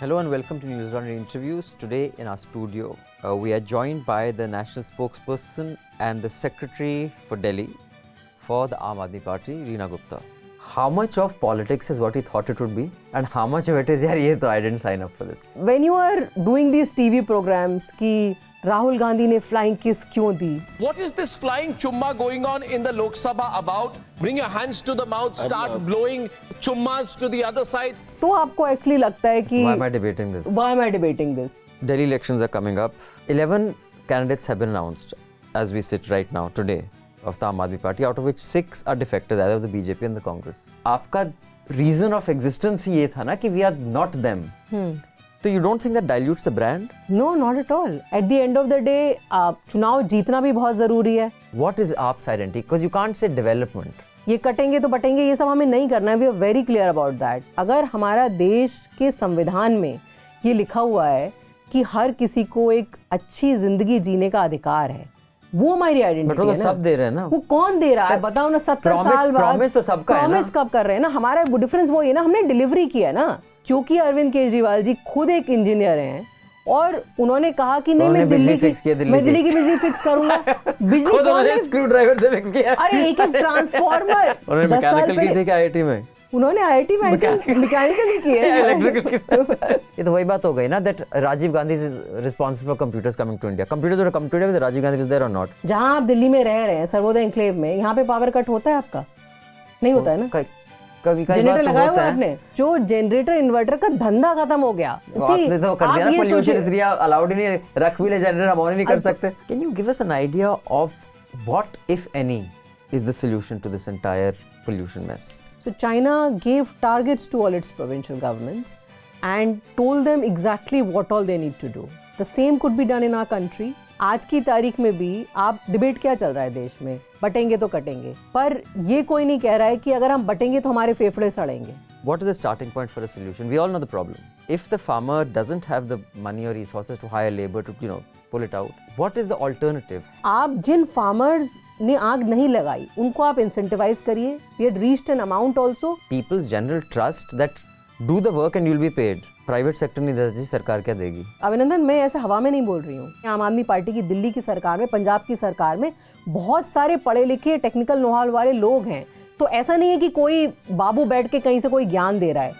Hello and welcome to Newsrunner Interviews. Today in our studio, we are joined by the national spokesperson and the secretary for Delhi for the Aam Aadmi Party, Reena Gupta. How much of politics is what he thought it would be, and how much of it is, yaar, ye to I didn't sign up for this. When you are doing these TV programs कि राहुल गांधी ने flying kiss क्यों दी? What is this flying chumma going on in the Lok Sabha about? Bring your hands to the mouth, start blowing chummas to the other side. तो आपको actually लगता है कि Why am I debating this? Why am I debating this? Delhi elections are coming up. 11 candidates have been announced as we sit right now today of the Aam Aadmi Party, out of which 6 are defectors, either of the BJP and the Congress. आपका reason of existence ही ये था ना कि we are not them. So you don't think that dilutes the brand? No, not at all. At the end of the day, चुनाव जीतना भी बहुत जरूरी है. What is AAP's identity? Because you can't say development. ये कटेंगे तो बटेंगे, ये सब हमें नहीं करना है. We are very clear about that. अगर हमारा देश के संविधान में ये लिखा हुआ है कि हर किसी को एक अच्छी जिंदगी जीने का अधिकार है, वो हमारी आइडेंटिटी है ना. सब दे रहे हैं ना. वो कौन दे रहा है बताओ ना. 70 साल बाद प्रॉमिस तो सबका है ना. प्रॉमिस कब कर रहे हैं ना. हमारा डिफरेंस वो है ना, हमने डिलीवरी किया ना. क्योंकि अरविंद केजरीवाल जी खुद एक इंजीनियर हैं और उन्होंने कहा कि नहीं, मैं दिल्ली की बिजली फिक्स करूंगा. बिजली उन्होंने स्क्रू ड्राइवर से फिक्स किया. अरे एक ट्रांसफार्मर उन्होंने मैकेनिकल की थी कि आईआईटी में. उन्होंने आईआईटी में मैकेनिकल की है. इलेक्ट्रिकल. ये तो वही बात हो गई ना, that Rajiv Gandhi is responsible for computers coming to India. Computers are coming to India, Rajiv Gandhi was there or not. जहां आप दिल्ली में रह रहे हैं सर्वोदय एन्क्लेव में, यहाँ पे पावर कट होता है आपका? नहीं होता है ना. कभी जनरेटर लगाया हुआ आपने. जो जनरेटर इन्वर्टर का धंधा खत्म हो गया. आपने तो कर दिया ना. पोल्यूशन इतनी अलाउड ही नहीं, रख भी ले जनरेटर, हम और नहीं कर सकते. Can you give us an idea of what if any is the solution to this entire pollution mess? So China gave targets to all its provincial governments and told them exactly what all they need to do. The same could be done in our country. आज की तारीख में भी आप debate क्या चल रहा है देश में, बटेंगे तो कटेंगे, पर ये कोई नहीं कह रहा है कि अगर हम बटेंगे तो हमारे फेफड़े सड़ेंगे. What is the starting point for a solution? We all know the problem. If the farmer doesn't have the money or resources to hire labor to, pull it out, what is the alternative? आप जिन farmers ने आग नहीं लगाई उनको आप incentivize करिए. We had reached an amount also. People's general trust that do the work and you'll be paid. Private sector नहीं देता जी, सरकार क्या देगी? अभिनंदन, मैं ऐसे हवा में नहीं बोल रही हूँ. आम आदमी पार्टी की दिल्ली की सरकार में, पंजाब की सरकार में बहुत सारे पढ़े लिखे टेक्निकल नॉलेज वाले लोग हैं. तो ऐसा नहीं है कि कोई बाबू बैठ के कहीं से कोई ज्ञान दे रहा है.